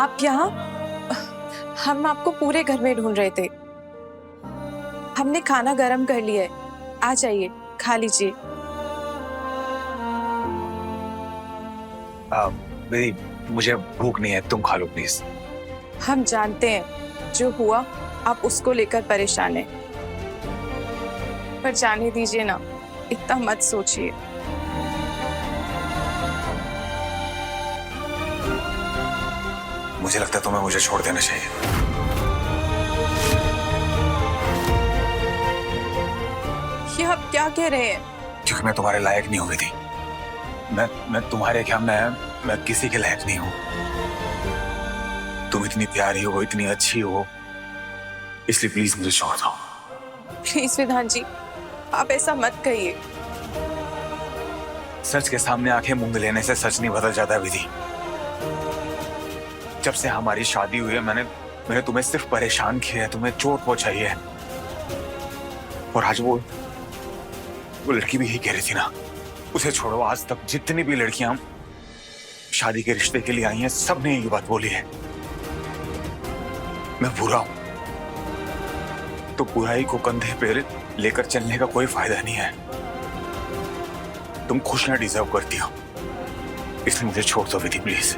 आप यहाँ? हम आपको पूरे घर में ढूंढ रहे थे। हमने खाना गरम कर लिया है, आ जाइए खा लीजिए। मेरी मुझे भूख नहीं है, तुम खा लो प्लीज। हम जानते हैं जो हुआ आप उसको लेकर परेशान हैं, पर जाने दीजिए ना, इतना मत सोचिए। मुझे लगता है तुम्हें मुझे छोड़ देना चाहिए। ये आप क्या कह रहे हैं? क्योंकि मैं तुम्हारे लायक नहीं हुई थी। मैं तुम्हारे क्या, मैं किसी के लायक नहीं हूँ। तुम इतनी प्यारी हो, इतनी अच्छी हो, इसलिए प्लीज मुझे छोड़ दो। प्लीज विधान जी, आप ऐसा मत कहिए। सच के सामने आंखें मूंद लेने से सच नहीं बदल जाता विधि। जब से हमारी शादी हुई है मैंने तुम्हें सिर्फ परेशान किया है, तुम्हें चोट पहुंचाई है। और आज वो लड़की भी यही कह रही थी ना, उसे छोड़ो। आज तक जितनी भी लड़कियां शादी के रिश्ते के लिए आई हैं, सब ने यही बात बोली है, मैं बुरा हूं। तो बुराई को कंधे पे लेकर चलने का कोई फायदा नहीं है। तुम खुशियां डिजर्व करती हो, इसलिए मुझे छोड़ दो विधि प्लीज।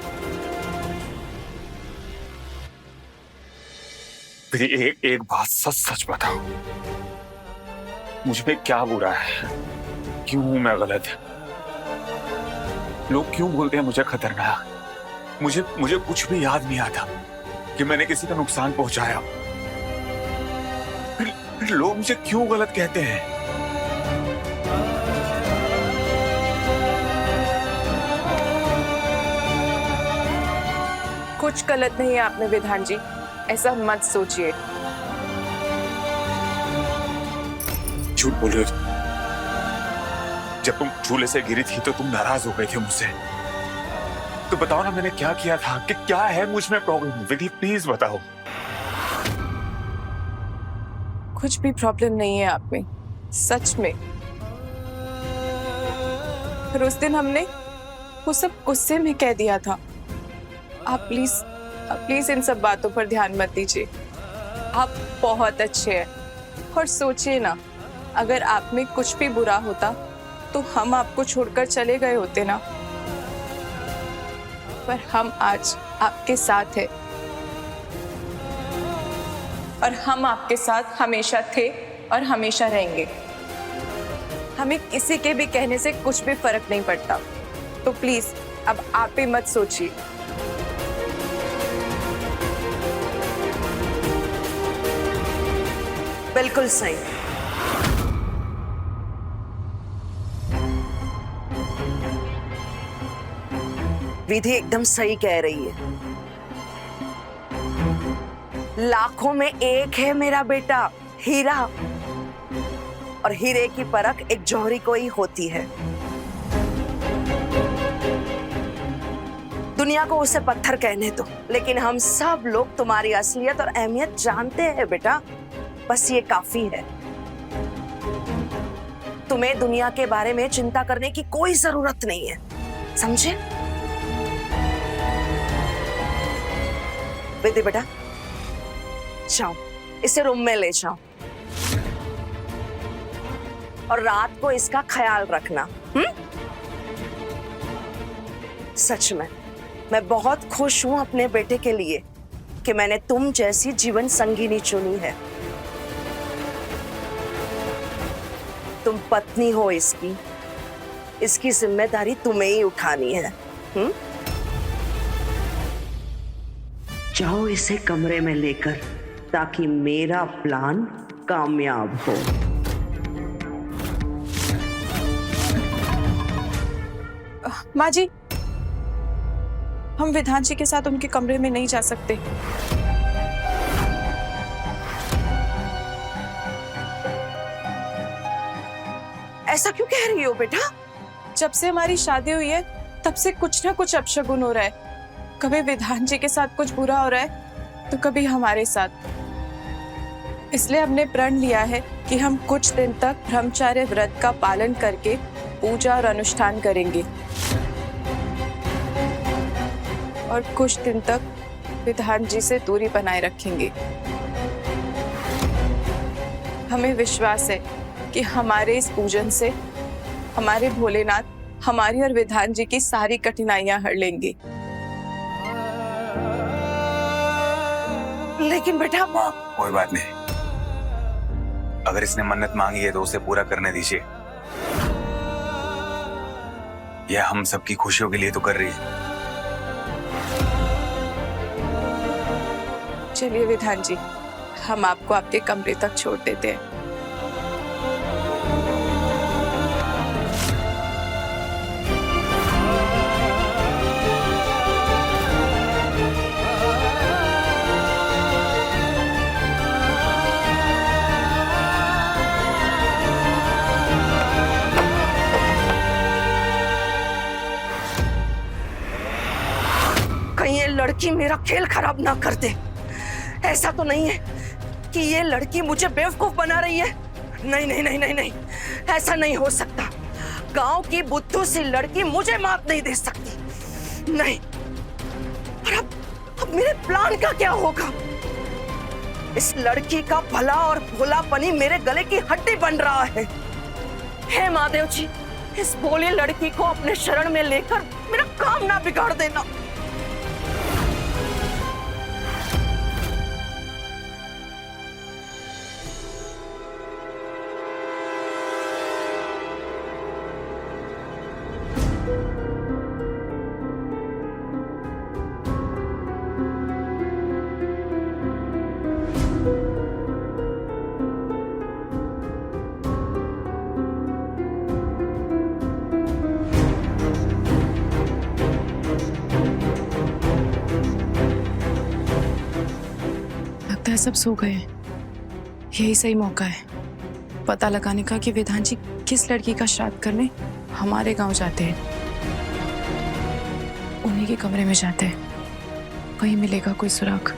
विधि एक बात सच सच बताओ, मुझ में क्या बुरा है? क्यों हूं मैं गलत? लोग क्यों बोलते हैं मुझे खतरनाक? मुझे कुछ भी याद नहीं आता कि मैंने किसी का नुकसान पहुंचाया। फिर लोग मुझे क्यों गलत कहते हैं? कुछ गलत नहीं है आप में विधान जी, ऐसा मत सोचिए। झूठ बोल रहे हो। जब तुम झूले से गिरी थी तो तुम नाराज हो गए थे मुझसे। तो बताओ ना मैंने क्या किया था, कि क्या है मुझ में प्रॉब्लम? विधि प्लीज बताओ। कुछ भी प्रॉब्लम नहीं है आप में, सच में। पर उस दिन हमने वो सब गुस्से में कह दिया था। आप प्लीज इन सब बातों पर ध्यान मत दीजिए। आप बहुत अच्छे हैं। और सोचिए ना, अगर आप में कुछ भी बुरा होता तो हम आपको छोड़कर चले गए होते ना। पर हम आज आपके साथ हैं, और हम आपके साथ हमेशा थे और हमेशा रहेंगे। हमें किसी के भी कहने से कुछ भी फर्क नहीं पड़ता। तो प्लीज अब आप ही मत सोचिए। बिल्कुल सही। विधि एकदम सही कह रही है। लाखों में एक है मेरा बेटा हीरा, और हीरे की परख एक जौहरी को ही होती है। दुनिया को उसे पत्थर कहने दो, लेकिन हम सब लोग तुम्हारी असलियत और अहमियत जानते हैं बेटा। बस ये काफी है। तुम्हें दुनिया के बारे में चिंता करने की कोई जरूरत नहीं है, समझे? विधि बेटा, जाओ इसे रूम में ले जाओ, और रात को इसका ख्याल रखना। सच में मैं बहुत खुश हूं अपने बेटे के लिए कि मैंने तुम जैसी जीवन संगिनी चुनी है। तुम पत्नी हो इसकी जिम्मेदारी तुम्हें ही उठानी है। जाओ इसे कमरे में लेकर, ताकि मेरा प्लान कामयाब हो। माँ जी, हम विधान जी के साथ उनके कमरे में नहीं जा सकते। ऐसा क्यों कह रही हो बेटा? जब से हमारी शादी हुई है तब से कुछ ना कुछ अपशगुन हो रहा है। कभी विधान जी के साथ कुछ बुरा हो रहा है तो कभी हमारे साथ। इसलिए हमने प्रण लिया है कि हम कुछ दिन तक ब्रह्मचर्य व्रत का पालन करके पूजा और अनुष्ठान करेंगे, और कुछ दिन तक विधान जी से दूरी बनाए रखेंगे। हमें विश्वास है कि हमारे इस पूजन से हमारे भोलेनाथ हमारी और विधान जी की सारी कठिनाइयां हर लेंगे। लेकिन बेटा कोई बात नहीं, अगर इसने मन्नत मांगी है तो उसे पूरा करने दीजिए। यह हम सबकी खुशियों के लिए तो कर रही है। चलिए विधान जी, हम आपको आपके कमरे तक छोड़ देते हैं। कहीं ये लड़की मेरा खेल खराब ना कर दे। ऐसा तो नहीं है कि ये लड़की मुझे बेवकूफ बना रही है। नहीं नहीं नहीं नहीं नहीं, ऐसा नहीं हो सकता। गांव की बुद्धू सी लड़की मुझे मात नहीं दे सकती। नहीं। और अब मेरे प्लान का क्या होगा? इस लड़की का भला और भोलापनी मेरे गले की हड्डी बन रहा है। हे महादेव जी, इस भोली लड़की को अपने शरण में लेकर मेरा काम ना बिगाड़ देना। सब सो गए। यही सही मौका है पता लगाने का कि विधान जी किस लड़की का श्राद्ध करने हमारे गांव जाते हैं। उन्हीं के कमरे में जाते हैं, वहीं मिलेगा कोई सुराग।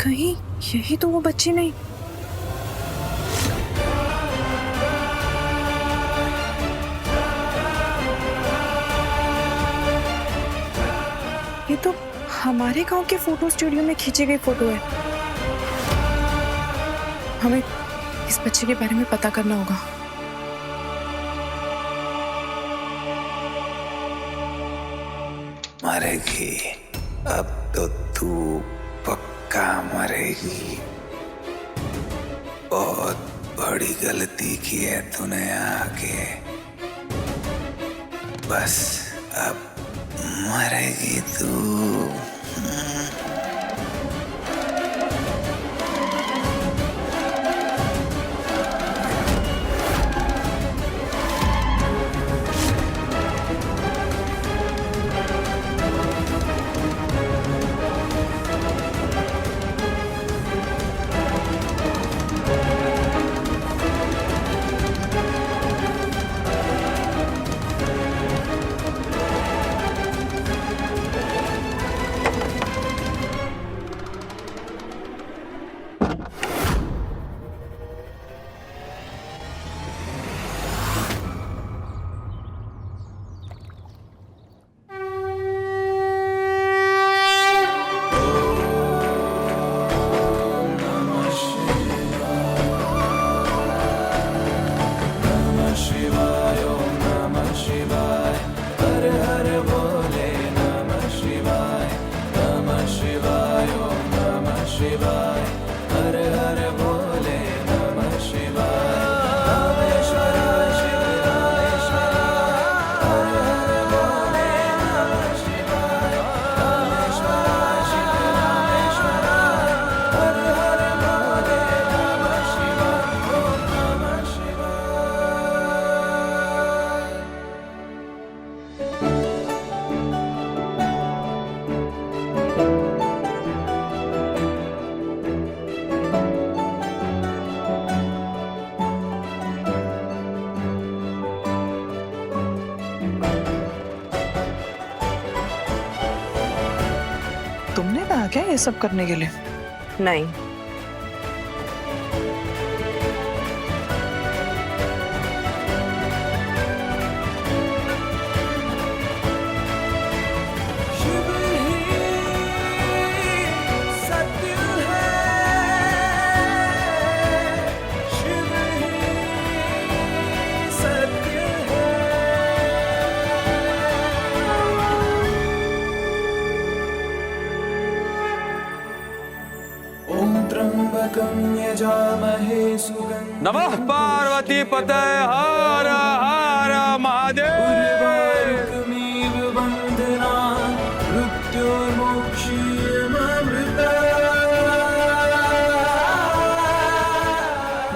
कहीं यही तो वो बच्ची नहीं। ये तो हमारे गांव के फोटो स्टूडियो में खींची गई फोटो है। हमें इस बच्चे के बारे में पता करना होगा। मरेगी, अब तो तू पक्का मरेगी। बहुत बड़ी गलती की है तूने आके, बस अब मरेगी तू। क्या ये सब करने के लिए? नहीं, नमः पार्वती पतये हर हर महादेव।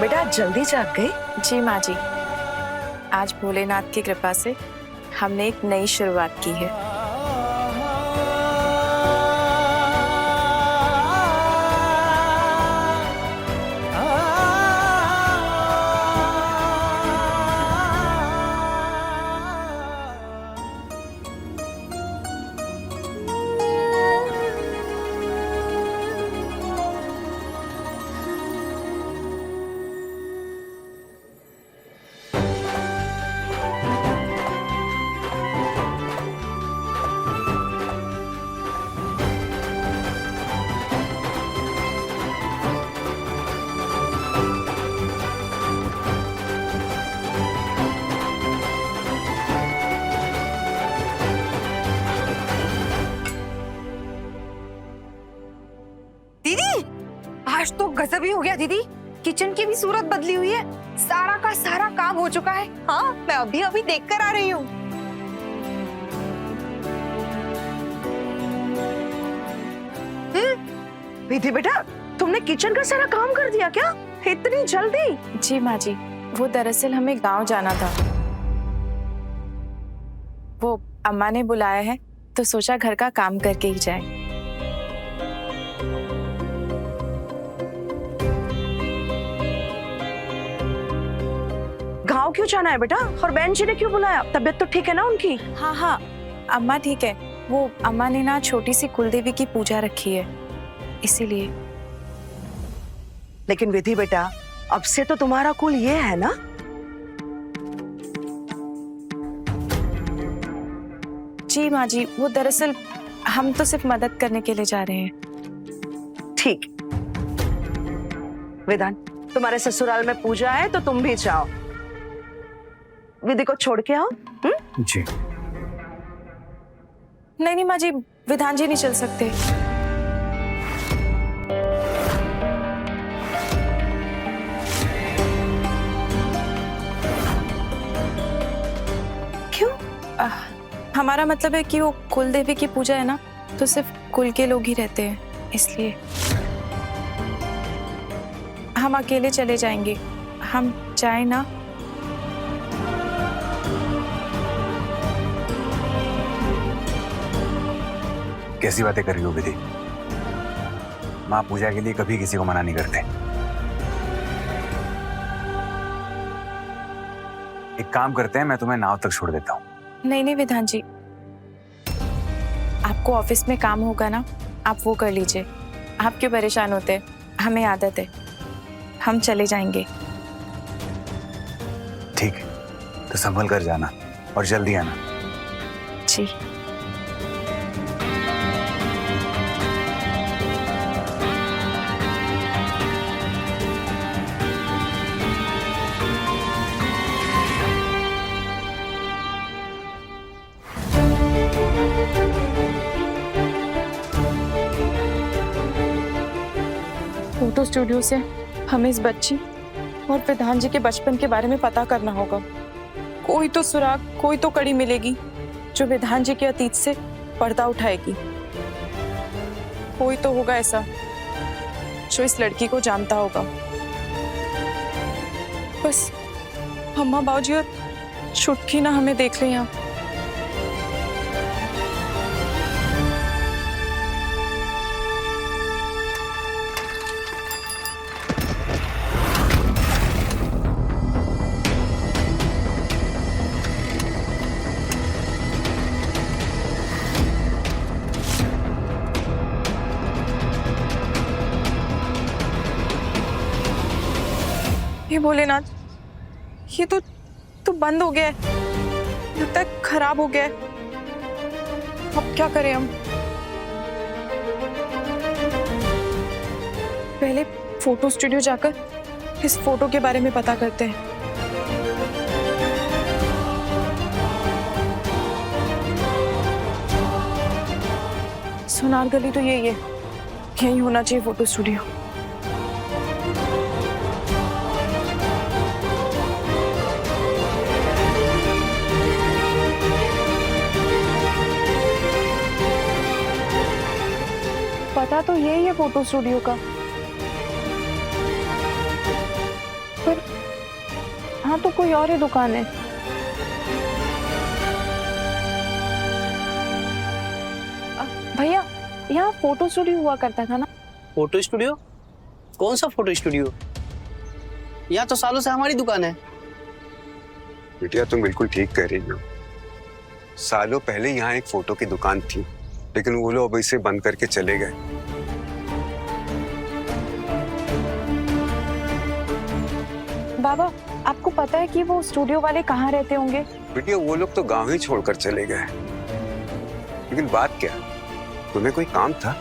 बेटा जल्दी जाग गई। जी माँ जी, आज भोलेनाथ की कृपा से हमने एक नई शुरुआत की है। आज तो गजब ही हो गया दीदी। किचन की भी सूरत बदली हुई है, सारा का सारा काम हो चुका है। हाँ, मैं अभी अभी देख कर आ रही हूँ। विधि बेटा, तुमने किचन का सारा काम कर दिया क्या इतनी जल्दी? जी माँ जी, वो दरअसल हमें गांव जाना था। वो अम्मा ने बुलाया है तो सोचा घर का काम करके ही जाए। गाँव क्यों जाना है बेटा? और बहन जी ने क्यों बुलाया? तबीयत तो ठीक है ना उनकी? हाँ हाँ, अम्मा ठीक है। वो अम्मा ने ना छोटी सी कुलदेवी की पूजा रखी है, इसीलिए। लेकिन विधि बेटा, अब से तो तुम्हारा कुल ये है ना? जी माँ जी, वो दरअसल हम तो सिर्फ मदद करने के लिए जा रहे हैं। ठीक। विधान, तुम्हारे ससुराल में पूजा है तो तुम भी जाओ। विधि को छोड़ के आओ। जी। नहीं नहीं माँ जी, विधान जी नहीं चल सकते। क्यों? हमारा मतलब है कि वो कुल देवी की पूजा है ना, तो सिर्फ कुल के लोग ही रहते हैं, इसलिए हम अकेले चले जाएंगे। हम जाए ना? कैसी बातें कर रही हो विधि? माँ पूजा के लिए कभी किसी को मना नहीं करते। एक काम करते हैं, मैं तुम्हें नाव तक छोड़ देता हूँ। नहीं नहीं विधान जी, आपको ऑफिस में काम होगा ना, आप वो कर लीजिए। आप क्यों परेशान होते हैं? हमें आदत है, हम चले जाएंगे। ठीक है, तो संभल कर जाना और जल्दी आना। जी। फोटो स्टूडियो से हमें इस बच्ची और विधान जी के बचपन के बारे में पता करना होगा। कोई तो सुराग, कोई तो कड़ी मिलेगी जो विधान जी के अतीत से पर्दा उठाएगी। कोई तो होगा ऐसा जो इस लड़की को जानता होगा। बस अम्मा बाबूजी और छुटकी ना हमें देख लें यहाँ। हे भोलेनाथ, ये तो बंद हो गया है, लगता है खराब हो गया है। अब क्या करें हम? पहले फोटो स्टूडियो जाकर इस फोटो के बारे में पता करते हैं। सोनार गली तो यही है, यही होना चाहिए फोटो स्टूडियो। पता तो यही है फोटो स्टूडियो का, पर हाँ तो कोई और ही दुकान है। भैया, यहाँ फोटो स्टूडियो हुआ करता था ना? Photo studio? कौन सा फोटो स्टूडियो? यहाँ तो सालों से हमारी दुकान है। बिटिया तुम बिल्कुल ठीक कह रही हो। सालों पहले यहाँ एक फोटो की दुकान थी, लेकिन वो लोग अब इसे बंद करके चले गए। बाबा, आपको पता है कि वो स्टूडियो वाले कहाँ रहते होंगे? बिटिया वो लोग तो गांव ही छोड़कर चले गए, लेकिन बात क्या, तुम्हें कोई काम था?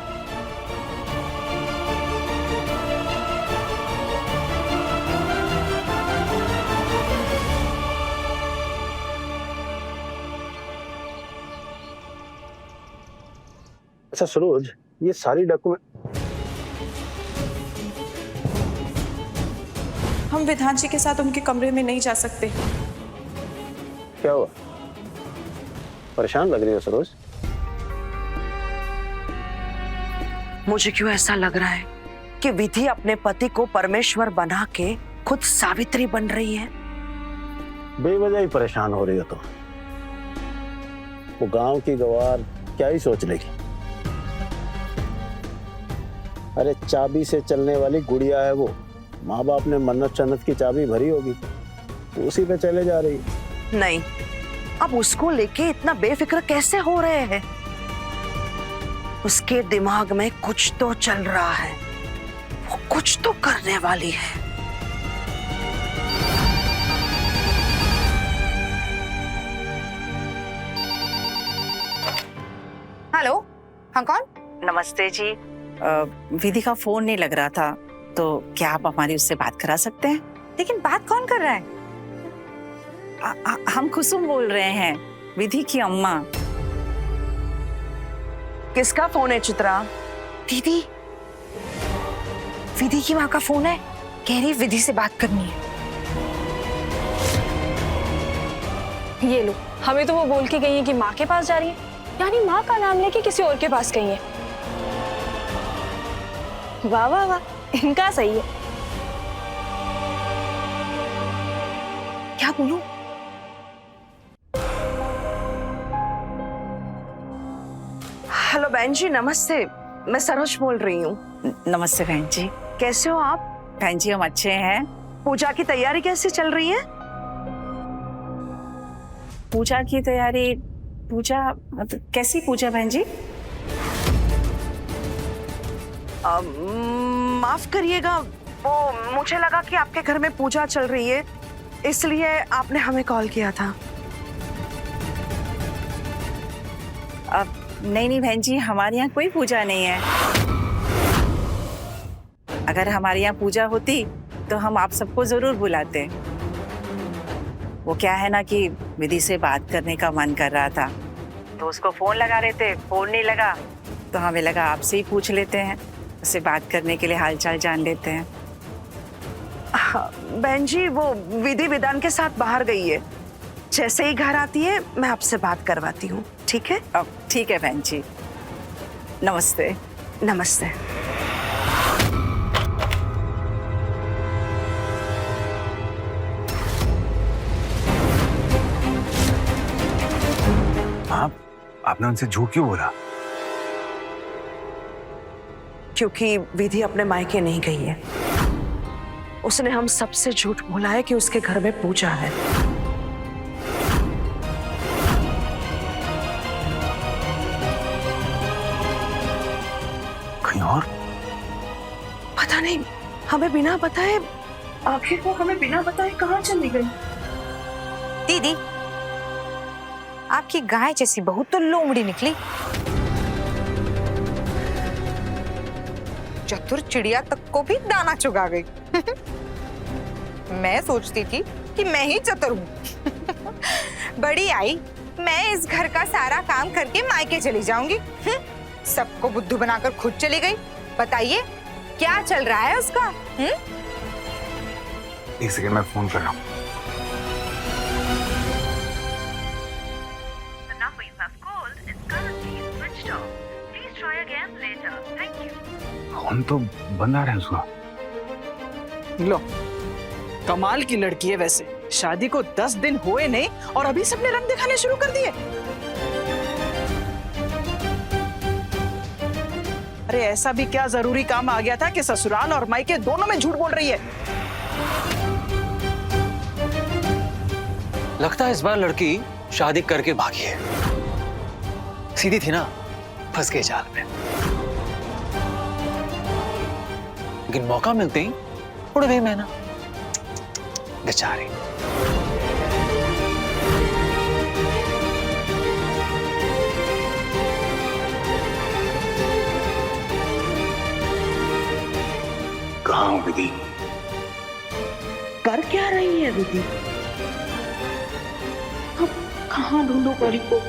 अच्छा सरोज, ये सारी डॉक्यूमेंट हम विधान जी के साथ उनके कमरे में नहीं जा सकते। क्या हुआ? परेशान लग रही हो सरोज? मुझे क्यों ऐसा लग रहा है कि विधि अपने पति को परमेश्वर बना के खुद सावित्री बन रही है। बेवजह ही परेशान हो रही हो तुम। वो गांव की गवार क्या ही सोच लेगी। अरे चाबी से चलने वाली गुड़िया है वो, माँ बाप ने मन्नत चन्नत की चाबी भरी होगी, तो उसी पे चले जा रही। नहीं, अब उसको लेके इतना बेफिक्र कैसे हो रहे हैं? उसके दिमाग में कुछ तो चल रहा है, वो कुछ तो करने वाली है। हेलो, हाँ कौन? नमस्ते जी। विधि का फोन नहीं लग रहा था, तो क्या आप हमारी उससे बात करा सकते हैं? लेकिन बात कौन कर रहा है? हम कुसुम बोल रहे हैं, विधि की अम्मा। किसका फोन है चित्रा? दीदी, विधि की माँ का फोन है, कह रही विधि से बात करनी है। ये लो, हमें तो वो बोल के गई है कि माँ के पास जा रही है, यानी माँ का नाम लेके किसी और के पास गई है। वाह वाह वाह, इनका सही है। क्या बोलूं? हेलो बहन जी, नमस्ते। मैं सरोज बोल रही हूँ। नमस्ते बहन जी। कैसे हो आप? बहन जी हम अच्छे हैं। पूजा की तैयारी कैसे चल रही है? पूजा की तैयारी? पूजा मतलब कैसी पूजा बहन जी? माफ करिएगा, वो मुझे लगा कि आपके घर में पूजा चल रही है, इसलिए आपने हमें कॉल किया था। अब नहीं बहन जी, हमारे यहाँ कोई पूजा नहीं है। अगर हमारे यहाँ पूजा होती तो हम आप सबको जरूर बुलाते। वो क्या है ना कि विधि से बात करने का मन कर रहा था, तो उसको फोन लगा रहे थे, फोन नहीं लगा तो हमें लगा आपसे ही पूछ लेते हैं, उससे बात करने के लिए हालचाल जान लेते हैं। बहन जी, वो विधि विधान के साथ बाहर गई है, जैसे ही घर आती है मैं आपसे बात करवाती हूँ, ठीक है? अब ठीक है बहन जी, नमस्ते। नमस्ते। आपने उनसे झूठ क्यों बोला? क्योंकि विधि अपने मायके नहीं गई है। उसने हम सबसे झूठ बोला है कि उसके घर में पूजा है। कहीं और? पता नहीं, हमें बिना बताए आखिर वो हमें बिना बताए कहाँ चली गई? दीदी, आपकी गाय जैसी बहू तो लोमड़ी निकली। चतुर चिड़िया तक को भी दाना चुगा गई। मैं सोचती थी कि मैं ही चतुर हूँ। बड़ी आई, मैं इस घर का सारा काम करके मायके चली जाऊंगी। सबको बुद्धू बनाकर खुद चली गई। बताइए क्या चल रहा है उसका? एक सेकंड, मैं फोन कर रहा हूँ। फोन तो बंद आ रहा है उसका। लो, कमाल की लड़की है वैसे। शादी को 10 दिन हुए नहीं और अभी सबने रंग दिखाने शुरू कर दिए। अरे ऐसा भी क्या जरूरी काम आ गया था कि ससुराल और मायके दोनों में झूठ बोल रही है? लगता है इस बार लड़की शादी करके भागी है। सीधी थी ना, फंस गई जाल में। लेकिन मौका मिलते ही उड़ गई मैना, बेचारी। कहाँ हो विधि? कर क्या रही है विधि? अब कहाँ ढूंढूं परी को?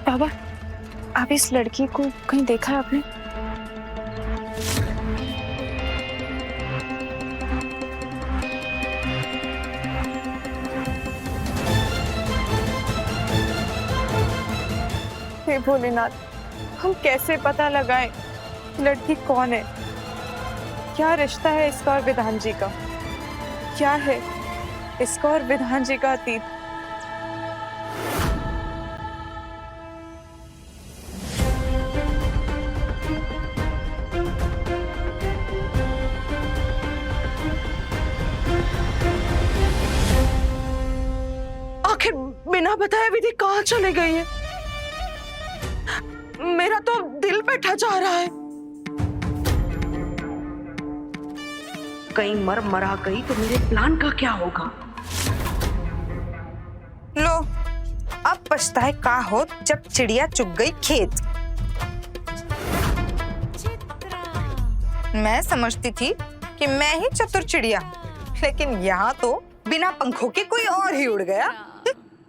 बाबा, आप इस लड़की को कहीं देखा है आपने? हे भोलेनाथ, हम कैसे पता लगाएं लड़की कौन है? क्या रिश्ता है इसका और विधान जी का? क्या है इसका और विधान जी का अतीत? आखिर बिना बताए विधि कहाँ चले गई है? मेरा तो दिल बैठा जा रहा है। कहीं मर मरा गई तो मेरे प्लान का क्या होगा? लो, अब पछताए का हो जब चिड़िया चुग गई खेत। मैं समझती थी कि मैं ही चतुर चिड़िया, लेकिन यहाँ तो बिना पंखों के कोई और ही उड़ गया।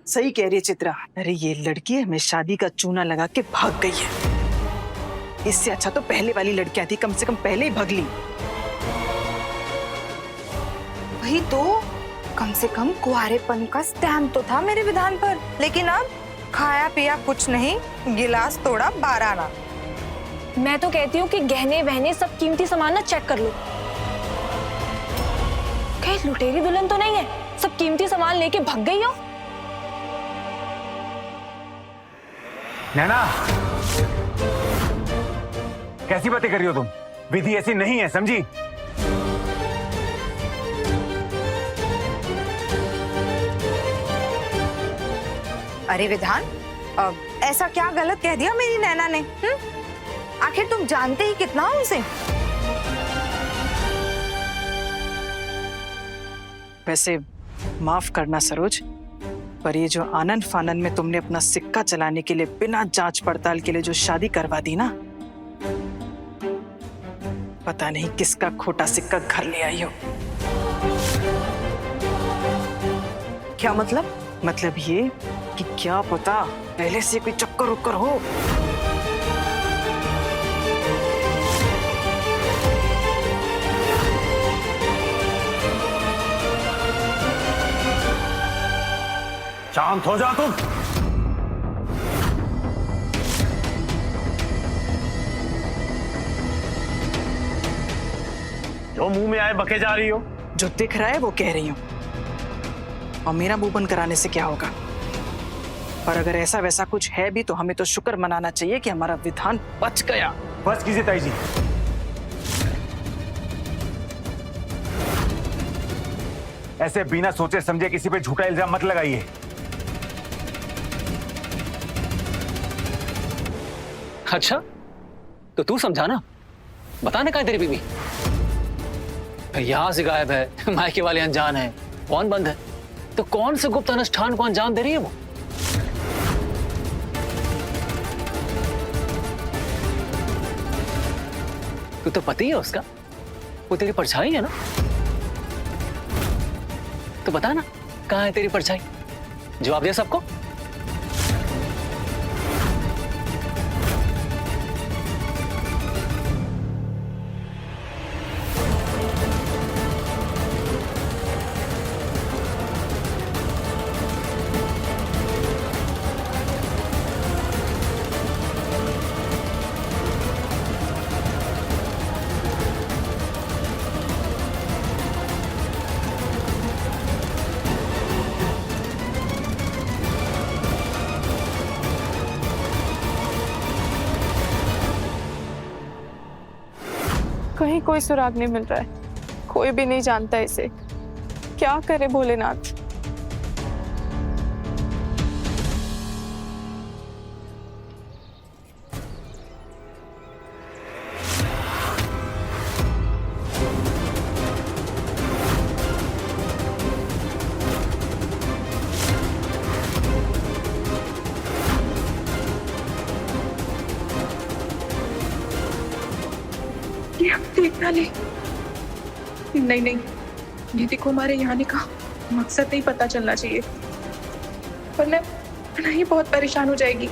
सही कह रही है चित्रा। अरे ये लड़की हमें शादी का चूना लगा के भाग गई है। इससे अच्छा तो पहले वाली लड़कियां थी, कम से कम पहले ही भाग ली। वही तो, कम से कम कुंवारेपन का स्टैम्प तो था मेरे विधान पर। लेकिन अब खाया पिया कुछ नहीं, गिलास तोड़ा 12 आना। मैं तो कहती हूँ कि गहने वहने सब कीमती सामान ना चेक कर लो। कहीं लुटेरी दुल्हन तो नहीं है, सब कीमती सामान लेके भाग गई हो। नैना, कैसी बातें कर रही हो तुम? विधि ऐसी नहीं है, समझी? अरे विधान, ऐसा क्या गलत कह दिया मेरी नैना ने? आखिर तुम जानते ही कितना हो उसे। वैसे माफ करना सरोज, पर ये जो आनंद फानन में तुमने अपना सिक्का चलाने के लिए बिना जांच पड़ताल के लिए जो शादी करवा दी ना, पता नहीं किसका खोटा सिक्का घर ले आई हो। क्या मतलब? मतलब ये कि क्या पता पहले से कोई चक्कर उक्कर हो। शांत हो जा तुम। जो मुंह में आए बके जा रही हो। जो दिख रहा है वो कह रही हूँ, और मेरा मुंह बंद कराने से क्या होगा? पर अगर ऐसा वैसा कुछ है भी तो हमें तो शुक्र मनाना चाहिए कि हमारा विधान बच गया। बस कीजिए ताई जी। ऐसे बिना सोचे समझे किसी पे झूठा इल्जाम मत लगाइए। अच्छा, तो तू समझा ना। बता ना कहाँ है तेरी बीवी? यहां से गायब है, मायके वाले अनजान है, फोन बंद है, तो कौन से गुप्त अनुष्ठान को अंजाम दे रही है वो? तू तो पति है उसका, वो तेरी परछाई है ना? तो बता ना कहाँ है तेरी परछाई? जवाब दे सबको। कहीं कोई सुराग नहीं मिल रहा है, कोई भी नहीं जानता इसे। क्या करे भोलेनाथ। ये हम देखना नहीं नहीं, निधि को हमारे यहाँ आने का मकसद नहीं पता चलना चाहिए, वरना ये बहुत परेशान हो जाएगी।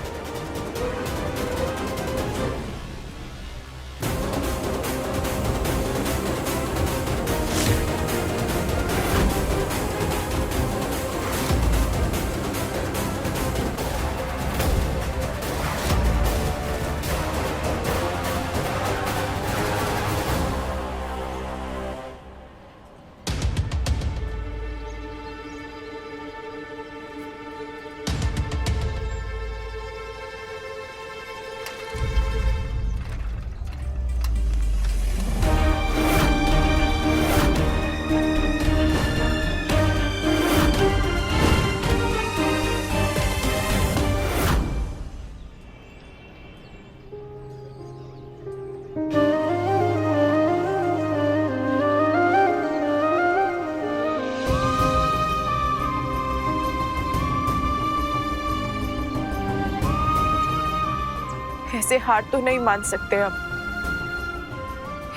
ऐसे हार तो नहीं मान सकते हम।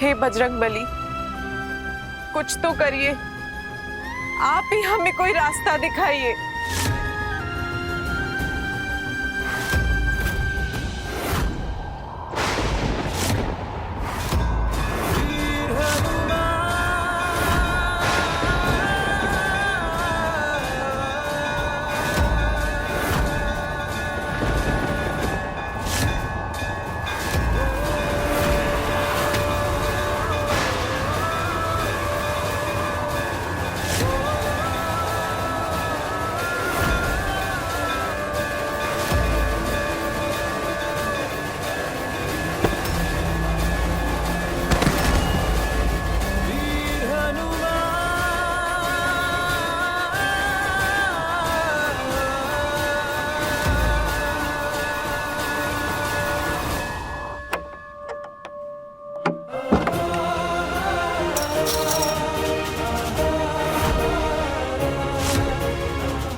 हे बजरंग बली, कुछ तो करिए, आप ही हमें कोई रास्ता दिखाइए।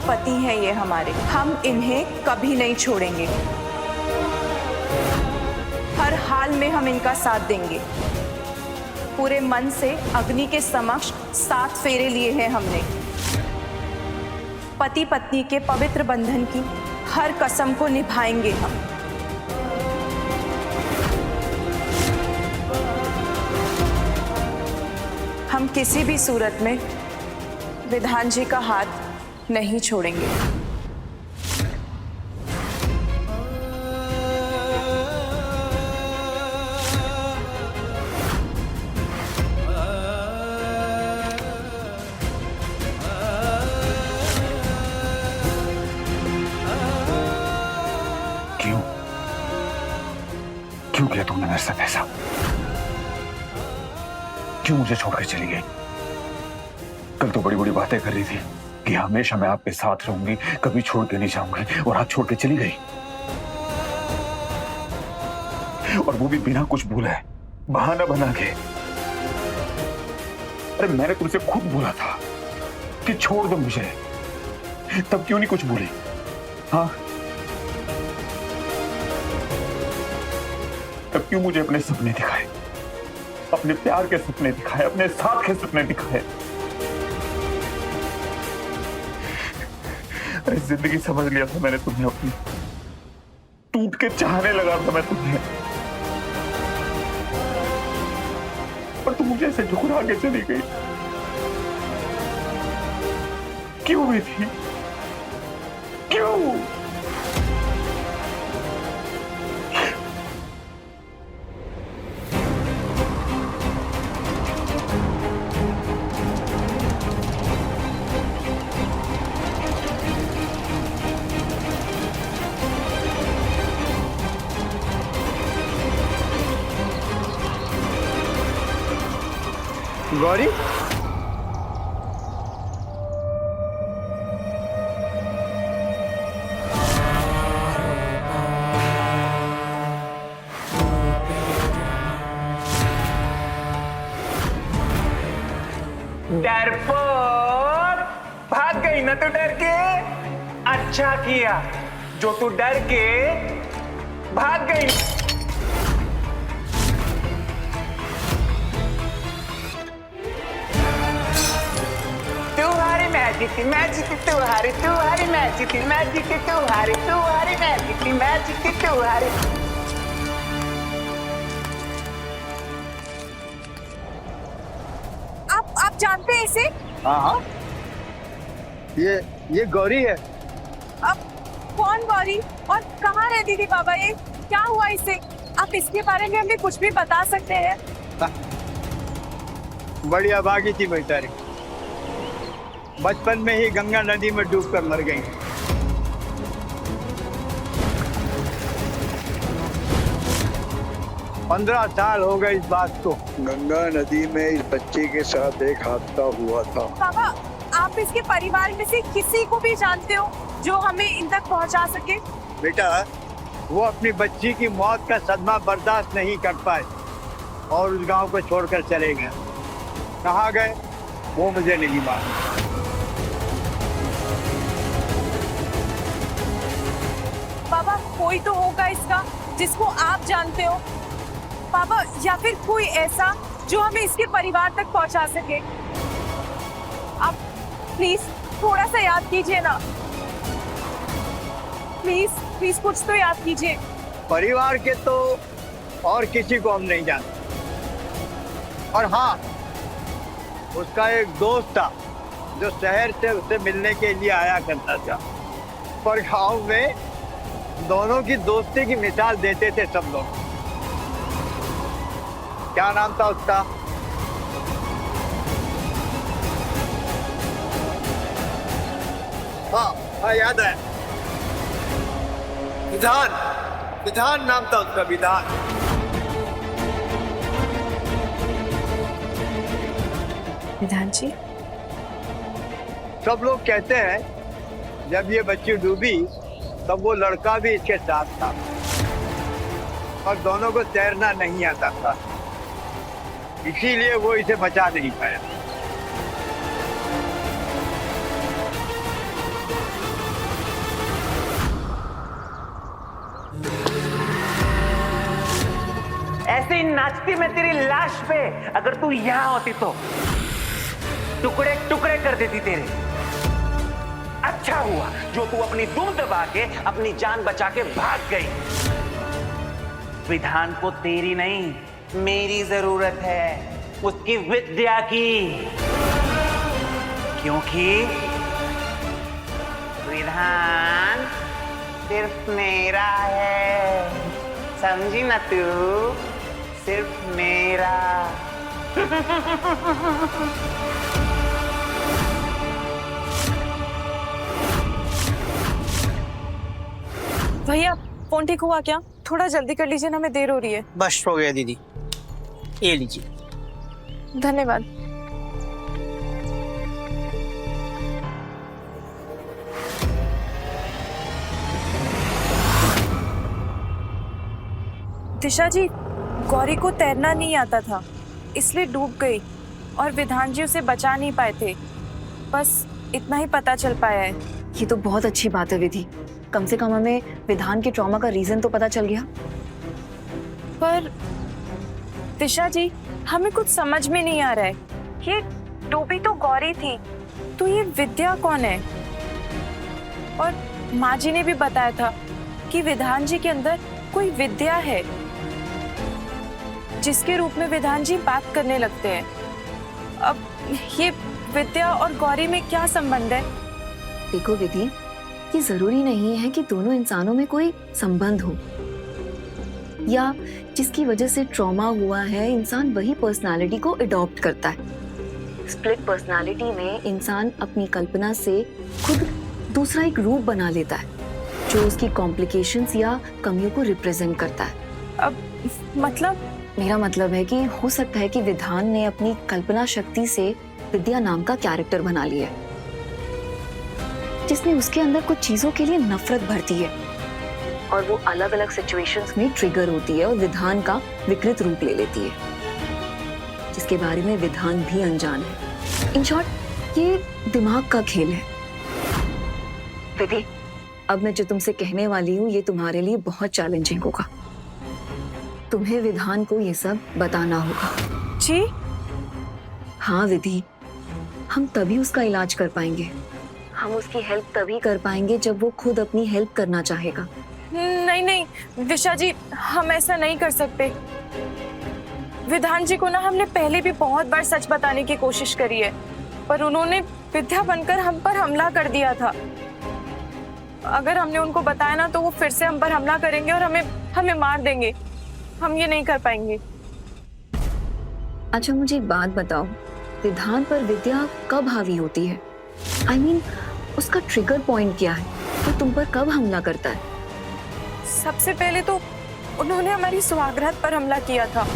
पति हैं ये हमारे, हम इन्हें कभी नहीं छोड़ेंगे। हर हाल में हम इनका साथ देंगे। पूरे मन से अग्नि के समक्ष 7 फेरे लिए हैं हमने। पति पत्नी के पवित्र बंधन की हर कसम को निभाएंगे हम। हम किसी भी सूरत में विधान जी का हाथ नहीं छोड़ेंगे। क्यों किया तुमने मेरे साथ ऐसा? क्यों मुझे छोड़कर चली गई? कल तो बड़ी बड़ी बातें कर रही थी कि हमेशा मैं आपके साथ रहूंगी, कभी छोड़ के नहीं जाऊंगी, और आज छोड़ के चली गई, और वो भी बिना कुछ भूले। बहाना बना के। अरे मैंने तुमसे खुद बोला था कि छोड़ दो मुझे, तब क्यों नहीं कुछ बोली? हाँ, तब क्यों मुझे अपने सपने दिखाए, अपने प्यार के सपने दिखाए, अपने साथ के सपने दिखाए? अरे जिंदगी समझ लिया था मैंने तुम्हें अपनी, टूट के चाहने लगा था मैं तुम्हें, पर तुम मुझे ऐसे ठुकरा के चली गई। क्यों हुई थी? क्यों? गौरी, डरपोक, भाग गई ना तू डर के? अच्छा किया जो तू डर के भाग गई। तुम्हारी मैं जीती, तुम्हारी मैं जीती, तुम्हारी मैं जीती, तुम्हारी। आप जानते हैं इसे? हाँ हाँ, ये गौरी है। अब कौन गौरी और कहाँ रहती थी बाबा? ये क्या हुआ इसे? आप इसके बारे में हमें कुछ भी बता सकते हैं? बढ़िया भागी थी बेचारी, बचपन में ही गंगा नदी में डूबकर मर गई। पंद्रह साल हो गए इस बात को। गंगा नदी में इस बच्चे के साथ एक हादसा हुआ था। बाबा, आप इसके परिवार में से किसी को भी जानते हो जो हमें इन तक पहुंचा सके? बेटा, वो अपनी बच्ची की मौत का सदमा बर्दाश्त नहीं कर पाए और उस गांव को छोड़कर चले गए। कहाँ गए वो मुझे नहीं मालूम। बाबा, कोई तो होगा इसका जिसको आप जानते हो बाबा, या फिर कोई ऐसा जो हमें इसके परिवार तक पहुंचा सके। आप प्लीज थोड़ा सा याद कीजिए ना, प्लीज प्लीज कुछ तो याद कीजिए। परिवार के तो और किसी को हम नहीं जानते, और हाँ, उसका एक दोस्त था जो शहर से उसे मिलने के लिए आया करता था, पर गांव में दोनों की दोस्ती की मिसाल देते थे सब लोग। क्या नाम था उसका? हाँ, याद है, विधान। विधान नाम था उसका, विधान। विधान जी, सब लोग कहते हैं जब ये बच्ची डूबी तब वो लड़का भी इसके साथ था, और दोनों को तैरना नहीं आता था, इसीलिए वो इसे बचा नहीं पाया। ऐसे ही नाचती मैं तेरी लाश पे, अगर तू यहाँ होती तो टुकड़े टुकड़े कर देती तेरे। अच्छा हुआ जो तू अपनी दुम दबा के अपनी जान बचा के भाग गई। विधान को तेरी नहीं, मेरी जरूरत है, उसकी विद्या की, क्योंकि विधान सिर्फ मेरा है, समझी ना तू? सिर्फ मेरा। भैया, फोन ठीक हुआ क्या? थोड़ा जल्दी कर लीजिए ना, हमें देर हो रही है। बस हो गया दीदी, ये लीजिए। धन्यवाद। दिशा जी, गौरी को तैरना नहीं आता था, इसलिए डूब गई और विधान जी उसे बचा नहीं पाए थे। बस इतना ही पता चल पाया है। ये तो बहुत अच्छी बात है विधि, कम से कम हमें विधान के ट्रॉमा का रीजन तो पता चल गया। पर दिशा जी, हमें कुछ समझ में नहीं आ रहा है। ये डूबी तो गौरी थी, तो ये विद्या कौन है? और माँ जी ने भी बताया था कि विधान जी के अंदर कोई विद्या है जिसके रूप में विधान जी बात करने लगते हैं। अब ये विद्या और गौरी में क्या संबंध है? देखो विधि, ये जरूरी नहीं है कि दोनों इंसानों में कोई संबंध हो, या जिसकी वजह से ट्रॉमा हुआ है इंसान वही पर्सनालिटी को अडॉप्ट करता है। स्प्लिट पर्सनालिटी में इंसान अपनी कल्पना से खुद दूसरा एक रूप बना लेता है जो उसकी कॉम्प्लिकेशंस या कमियों को रिप्रेजेंट करता है। अब मतलब? मेरा मतलब है कि हो सकता है कि विधान ने अपनी कल्पना शक्ति से विद्या नाम का कैरेक्टर बना लिया है जिसने उसके अंदर कुछ चीजों के लिए नफरत भरती है और वो अलग अलग सिचुएशंस में ट्रिगर होती है और विधान का विकृत रूप ले लेती है, जिसके बारे में विधान भी अनजान है। इन शॉर्ट, ये दिमाग का खेल है। विधि, अब मैं जो तुमसे कहने वाली हूँ ये तुम्हारे लिए बहुत चैलेंजिंग होगा। तुम्हें विधान को ये सब बताना होगा। जी? हाँ विधि, हम तभी उसका इलाज कर पाएंगे। हम उसकी हेल्प तभी कर पाएंगे जब वो खुद अपनी हेल्प करना चाहेगा। नहीं नहीं दिशा जी, हम ऐसा नहीं कर सकते। विधान जी को ना हमने पहले भी बहुत बार सच बताने की कोशिश करी है, पर उन्होंने विद्या बनकर हम पर हमला कर दिया था। अगर हमने उनको बताया ना तो वो फिर से हम पर हमला करेंगे और हमें मार देंगे। हम ये नहीं कर पाएंगे। अच्छा मुझे एक बात बताओ, विधान पर विद्या कब हावी होती है? I mean, उसका ट्रिगर पॉइंट क्या है? वो तुम पर कब हमला करता है? सबसे पहले तो उन्होंने हमारी सुहागरात पर हमला किया था।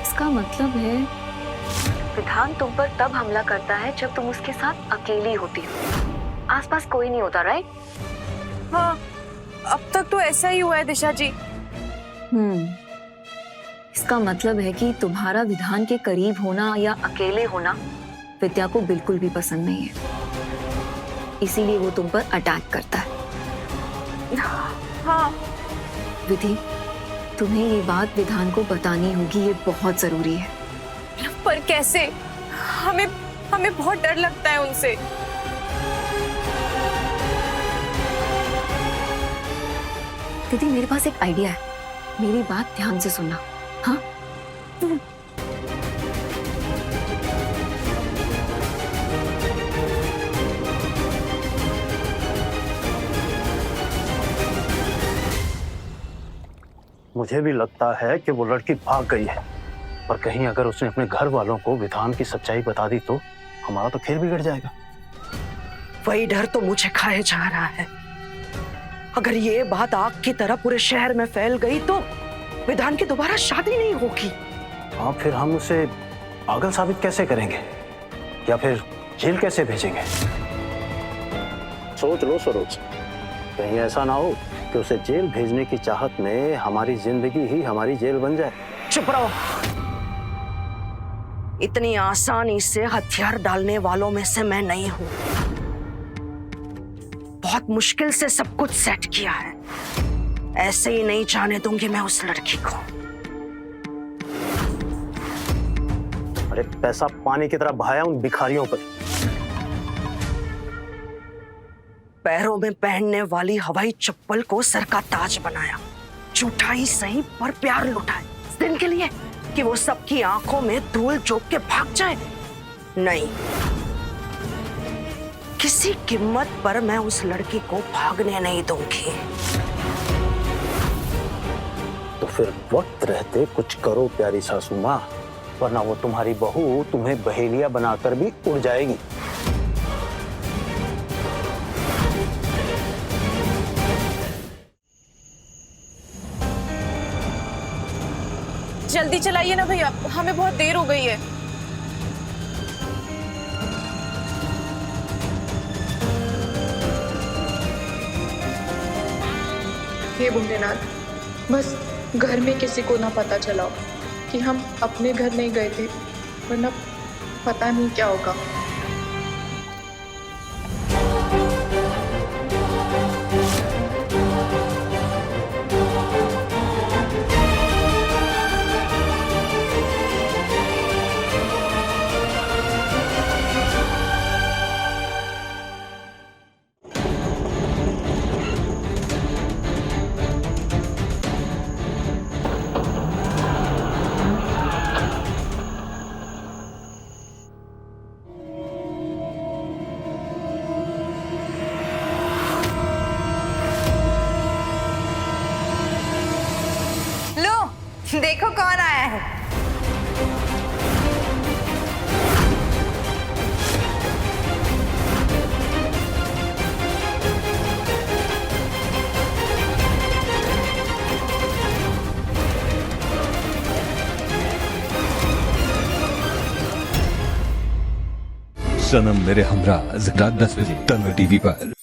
इसका मतलब है विधान तुम पर तब हमला करता है जब तुम उसके साथ अकेली होती हो, आसपास कोई नहीं होता, राइट? हाँ, अब तक तो ऐसा ही हुआ है दिशा जी। इसका मतलब है कि तुम्हारा विधान के करीब होना या अकेले होना विद्या को बिल्कुल भी पसंद नहीं है, इसीलिए वो तुम पर अटैक करता है। हाँ विधि, तुम्हें ये बात विधान को बतानी होगी, ये बहुत जरूरी है। पर कैसे? हमें बहुत डर लगता है उनसे। दीदी, मेरे पास एक आइडिया है, मेरी बात ध्यान से सुनना। हाँ? मुझे भी लगता है कि वो लड़की भाग गई है, पर कहीं अगर उसने अपने घर वालों को विधान की सच्चाई बता दी तो हमारा तो खेल बिगड़ जाएगा। वही डर तो मुझे खाए जा रहा है। अगर ये बात आग की तरह पूरे शहर में फैल गई तो विधान की दोबारा शादी नहीं होगी। हाँ, फिर हम उसे पागल साबित कैसे करेंगे या फिर जेल कैसे भेजेंगे? सोच लो सरोज, कहीं ऐसा ना हो कि उसे जेल भेजने की चाहत में हमारी जिंदगी ही हमारी जेल बन जाए। चुप रहो। इतनी आसानी से हथियार डालने वालों में से मैं नहीं हूं। बहुत मुश्किल से सब कुछ सेट किया है। ऐसे ही नहीं जाने दूंगी मैं उस लड़की को। अरे पैसा पानी की तरह बहाया उन भिखारियों पर। पैरों में पहनने वाली हवाई चप्पल को सर का ताज बनाया। झूठा ही सही पर प्यार लुटाए इस दिन के लिए कि वो सबकी आंखों में धूल झोंक के भाग जाए। नहीं, किसी कीमत पर मैं उस लड़की को भागने नहीं दूंगी। तो फिर वक्त रहते कुछ करो प्यारी सासू माँ, वरना वो तुम्हारी बहू तुम्हें बहेलिया बनाकर भी उड़ जाएगी। जल्दी चलाइए ना भैया, हमें बहुत देर हो गई है। हे भोलेनाथ, बस घर में किसी को ना पता चला हो कि हम अपने घर नहीं गए थे, वरना पता नहीं क्या होगा। लो देखो कौन आया है। सनम मेरे हमरा रात 10 बजे तन्नू टीवी पर।